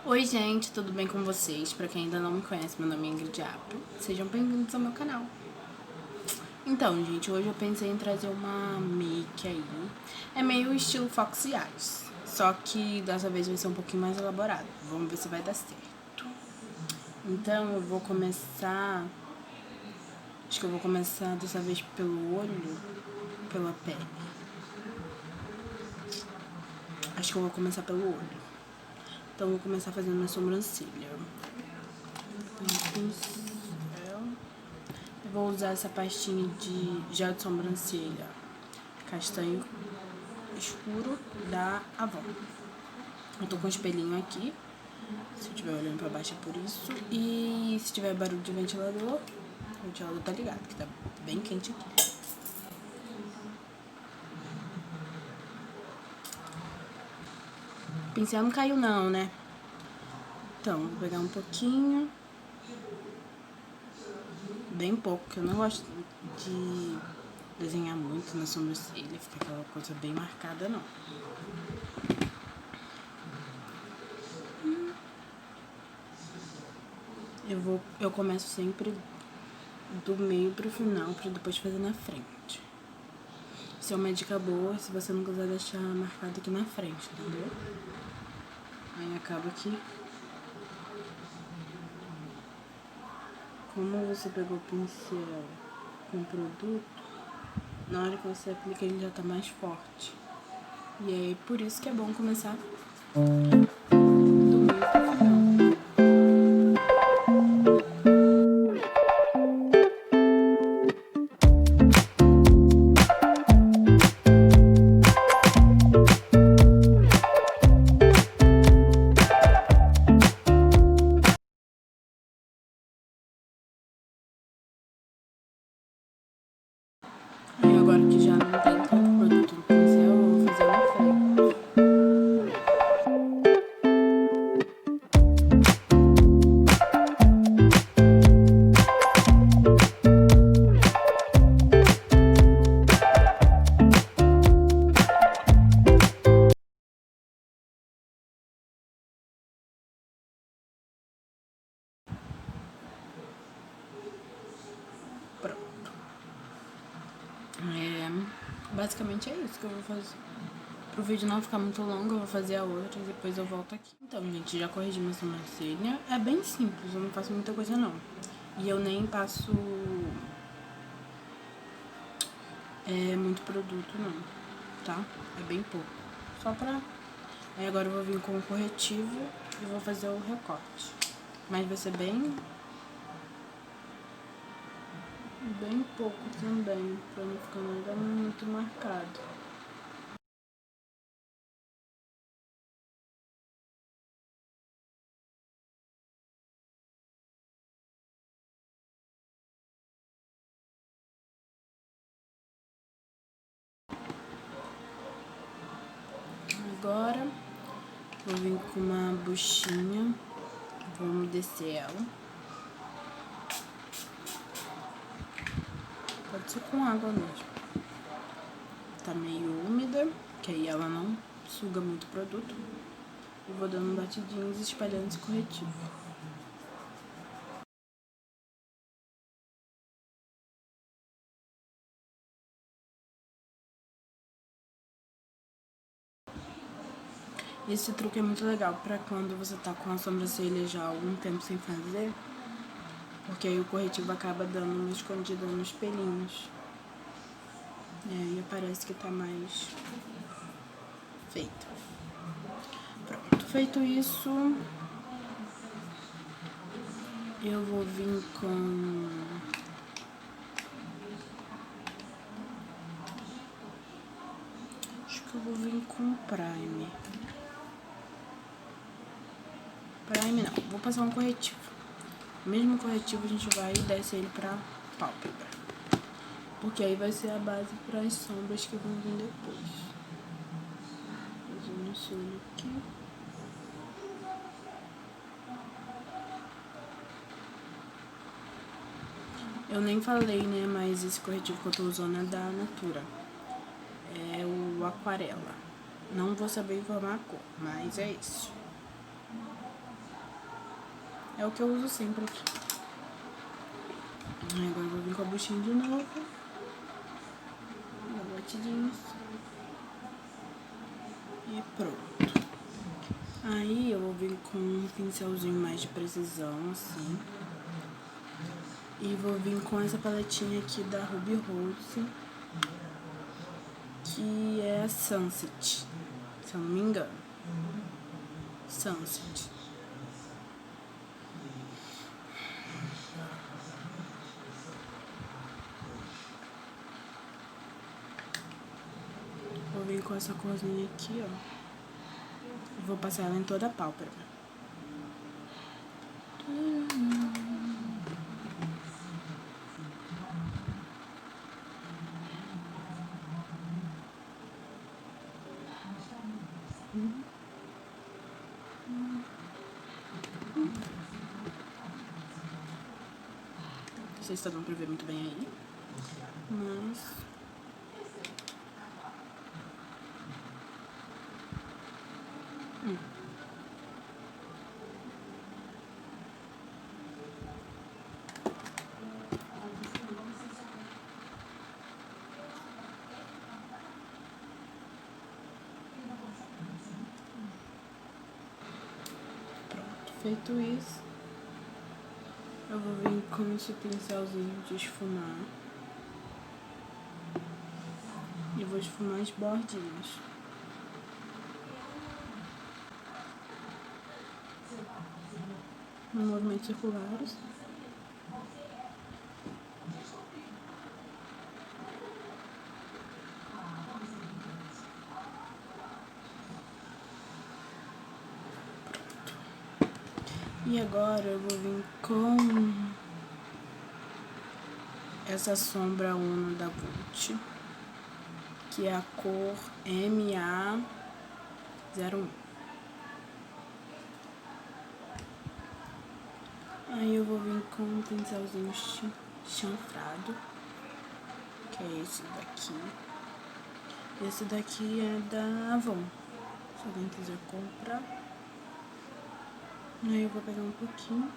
Oi gente, tudo bem com vocês? Pra quem ainda não me conhece, meu nome é Ingrid Apio. Sejam bem-vindos ao meu canal. Então, gente, hoje eu pensei em trazer uma make aí. É meio estilo Fox Eyes, só que dessa vez vai ser um pouquinho mais elaborado. Vamos ver se vai dar certo. Então, eu vou começar... Acho que eu vou começar dessa vez pelo olho, pela pele. Acho que eu vou começar pelo olho. Então, eu vou começar fazendo minha sobrancelha. Eu vou usar essa pastinha de gel de sobrancelha castanho escuro da Avon. Eu tô com um espelhinho aqui, se eu estiver olhando pra baixo é por isso. E se tiver barulho de ventilador, o ventilador tá ligado, que tá bem quente aqui. O pincel não caiu não, né? Então, vou pegar um pouquinho, bem pouco, porque eu não gosto de desenhar muito na sobrancelha, fica aquela coisa bem marcada não. Eu começo sempre do meio pro final, pra depois fazer na frente. Isso é uma dica boa se você não quiser deixar marcado aqui na frente, entendeu? Aí acaba que... Como você pegou o pincel com o produto, na hora que você aplica ele já tá mais forte. E aí por isso que é bom começar do meio pro final. Aí agora que já não tem tanto produto no pincel, eu vou fazer na frente. Pronto. Basicamente é isso que eu vou fazer. Pro vídeo não ficar muito longo, eu vou fazer a outra e depois eu volto aqui. Então, gente, já corrigi minha sobrancelha. É bem simples, eu não faço muita coisa não. E eu nem passo muito produto não, tá? É bem pouco. Só pra... Aí agora eu vou vir com o corretivo e vou fazer o recorte. Mas vai ser bem pouco também, pra não ficar nada muito marcado. Agora vou vir com uma buchinha, vou umedecer ela. Pode ser com água mesmo. Tá meio úmida, que aí ela não suga muito produto. E vou dando batidinhos e espalhando esse corretivo. Esse truque é muito legal pra quando você tá com a sobrancelha já há algum tempo sem fazer, porque aí o corretivo acaba dando uma escondida nos pelinhos. E aí parece que tá mais feito. Pronto, feito isso, eu vou vir com... Acho que eu vou vir com primer. Primer não, vou passar um corretivo. O mesmo corretivo a gente vai e desce ele pra pálpebra. Porque aí vai ser a base para as sombras que vão vir depois. Fazendo esse olho aqui. Eu nem falei, né, mas esse corretivo que eu tô usando é da Natura. É o Aquarela. Não vou saber informar a cor, mas é esse. É o que eu uso sempre aqui. Agora eu vou vir com a buchinha de novo. Batidinhos. E pronto. Aí eu vou vir com um pincelzinho mais de precisão, assim. E vou vir com essa paletinha aqui da Ruby Rose, que é a Sunset, se eu não me engano. Sunset. Vou vir com essa corzinha aqui, ó. E vou passar ela em toda a pálpebra. Não sei se tá dando pra ver muito bem aí, mas... Feito isso, eu vou vir com esse pincelzinho de esfumar. E vou esfumar as bordinhas. Em movimentos circulares. E agora eu vou vir com essa sombra Uno da Vult, que é a cor MA01. Aí eu vou vir com um pincelzinho chanfrado, que é esse daqui. Esse daqui é da Avon, se alguém quiser comprar. Aí eu vou pegar um pouquinho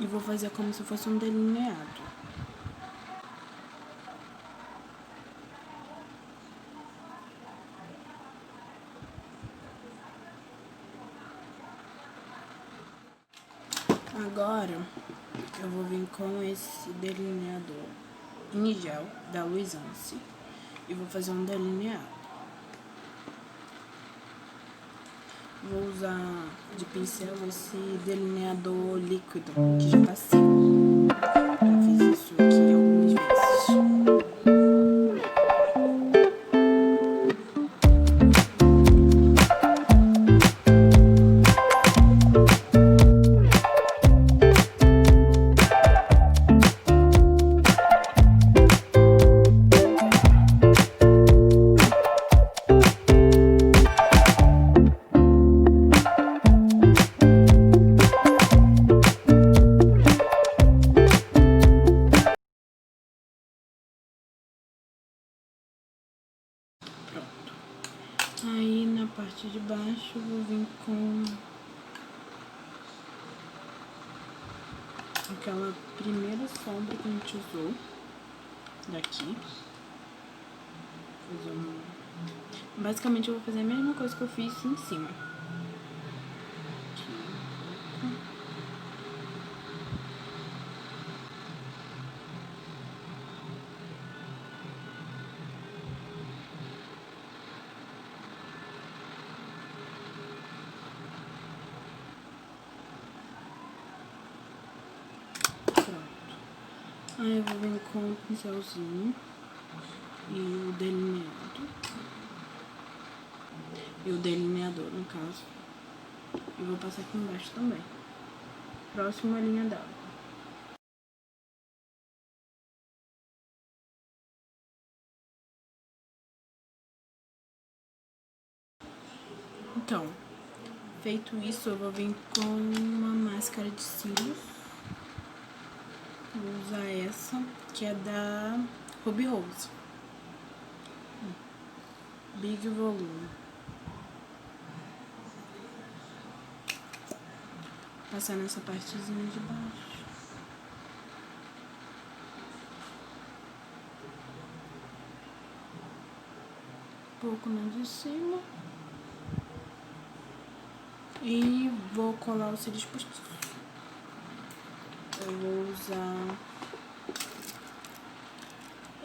e vou fazer como se fosse um delineado. Agora eu vou vir com esse delineador em gel da Luisance e vou fazer um delineado. Vou usar de pincel esse delineador líquido que já passei. Já fiz isso aqui algumas vezes. Aí na parte de baixo eu vou vir com aquela primeira sombra que a gente usou daqui. Basicamente eu vou fazer a mesma coisa que eu fiz em cima. Aí eu vou vir com o pincelzinho e o delineado. E o delineador, no caso. E vou passar aqui embaixo também. Próximo à linha d'água. Então, feito isso, eu vou vir com uma máscara de cílios. Vou usar essa, que é da Ruby Rose. Big Volume. Passar nessa partezinha de baixo. Um pouco na de cima. E vou colar os cílios postiços. Eu vou usar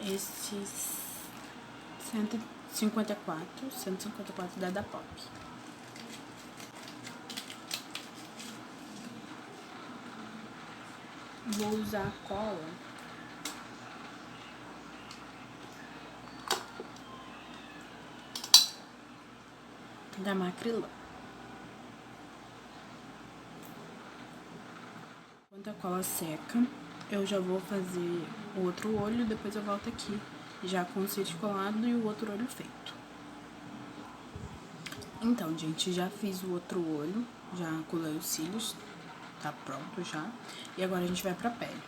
esses 154 da Pop. Vou usar a cola da Macrylan. Quando a cola seca, eu já vou fazer o outro olho, depois eu volto aqui, já com o cílio colado e o outro olho feito. Então, gente, já fiz o outro olho, já colei os cílios, tá pronto já. E agora a gente vai pra pele.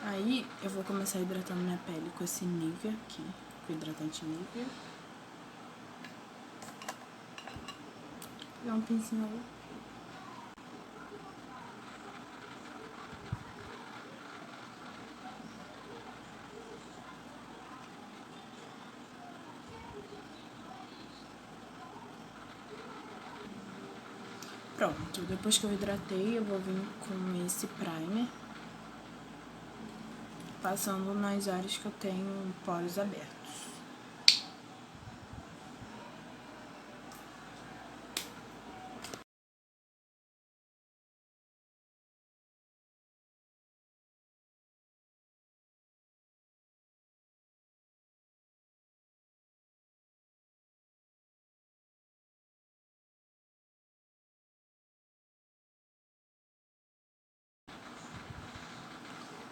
Aí, eu vou começar hidratando minha pele com esse Nivea aqui, com o hidratante Nivea. Vou pegar um pincel. Pronto, depois que eu hidratei, eu vou vir com esse primer, passando nas áreas que eu tenho poros abertos.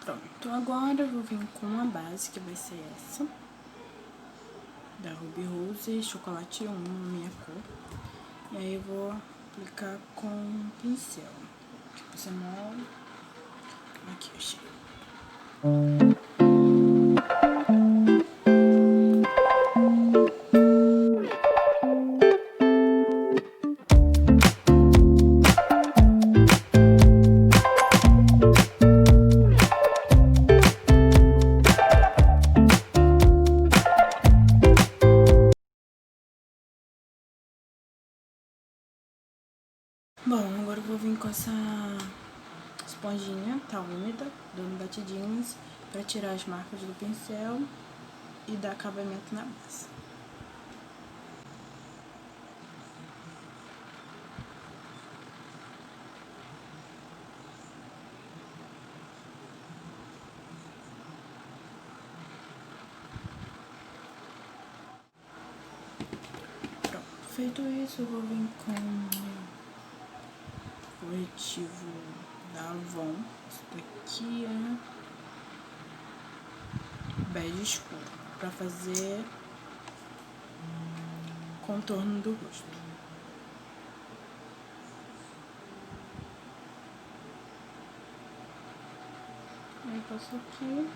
Pronto, agora eu vou vir com a base, que vai ser essa, da Ruby Rose, chocolate 1, na minha cor. E aí eu vou aplicar com um pincel, tipo semol. Aqui, achei. Bom, agora eu vou vir com essa esponjinha, tá úmida, dando batidinhas pra tirar as marcas do pincel e dar acabamento na base. Pronto, feito isso, eu vou vir com corretivo da Avon. Isso daqui é bege escuro, pra fazer contorno do rosto. Aí passo aqui.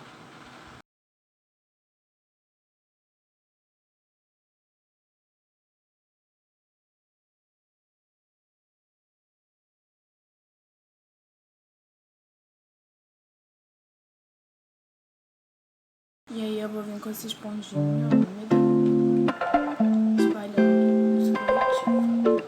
E aí eu vou vir com essa esponjinha úmida, espalhando esse corretivo.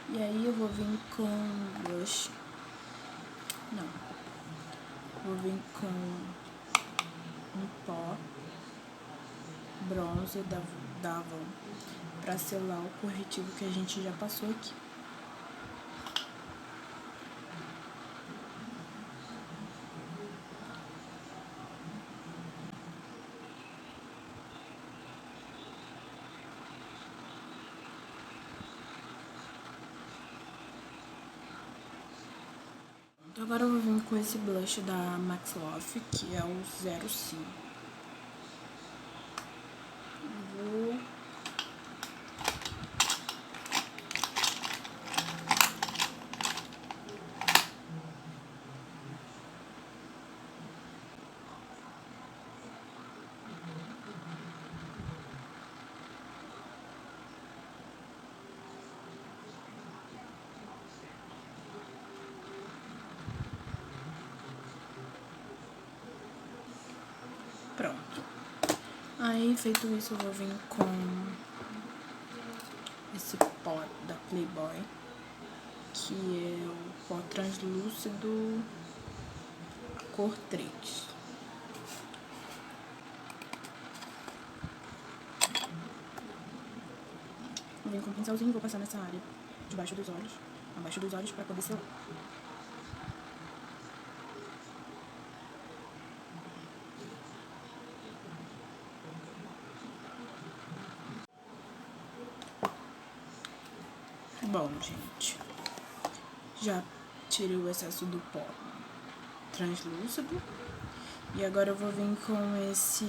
E aí eu vou vir com blush. Não. Vou vir com um pó bronze da Avon pra selar o corretivo que a gente já passou aqui. Agora eu vou vir com esse blush da Max Love, que é o 05. Vou pronto. Aí, feito isso, eu vou vir com esse pó da Playboy, que é o pó translúcido cor 3. Vou vir com um pincelzinho e vou passar nessa área debaixo dos olhos, abaixo dos olhos, pra poder selar. Bom, gente, já tirei o excesso do pó translúcido. E agora eu vou vir com esse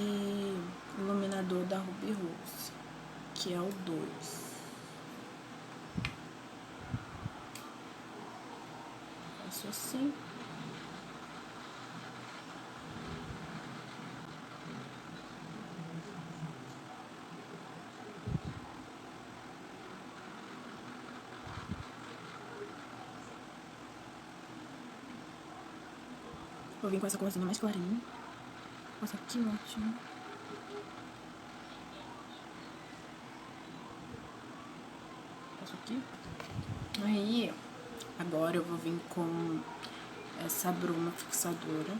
iluminador da Ruby Rose, que é o 2. Faço assim. Vou vir com essa corzinha mais clarinha. Nossa, que ótimo. Passo aqui. Aí, agora eu vou vir com essa bruma fixadora,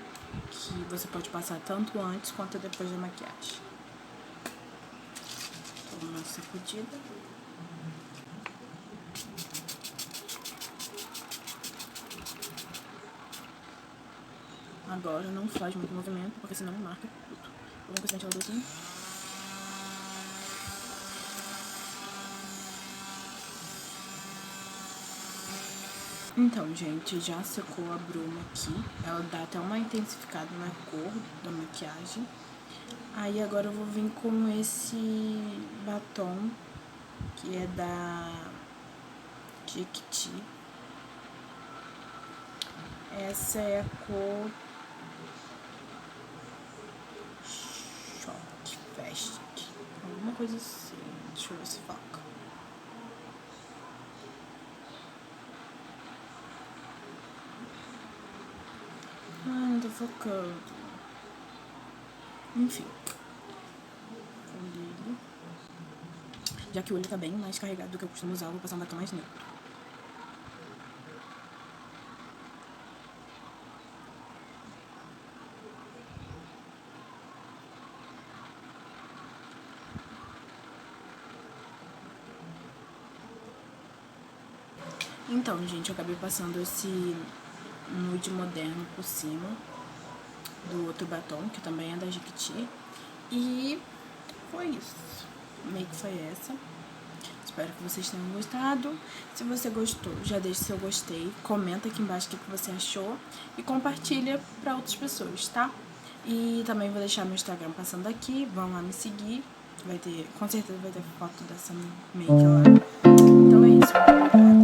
que você pode passar tanto antes quanto depois da maquiagem. Dou uma sacudida. Agora não faz muito movimento, porque senão marca tudo. Vou com esse ventiladorzinho. Então, gente, já secou a bruma aqui. Ela dá até uma intensificada na cor da maquiagem. Aí agora eu vou vir com esse batom, que é da Jequiti. Essa é a cor Shock Fest, alguma coisa assim. Deixa eu ver se foca. Não tô focando. Enfim. Com brilho. Já que o olho tá bem mais carregado do que eu costumo usar, eu vou passar um batom mais neutro. Então, gente, eu acabei passando esse nude moderno por cima do outro batom, que também é da Jequiti. E foi isso. Meio que foi essa. Espero que vocês tenham gostado. Se você gostou, já deixa seu gostei. Comenta aqui embaixo o que você achou. E compartilha para outras pessoas, tá? E também vou deixar meu Instagram passando aqui. Vão lá me seguir. Vai ter, com certeza vai ter foto dessa make lá. Então é isso.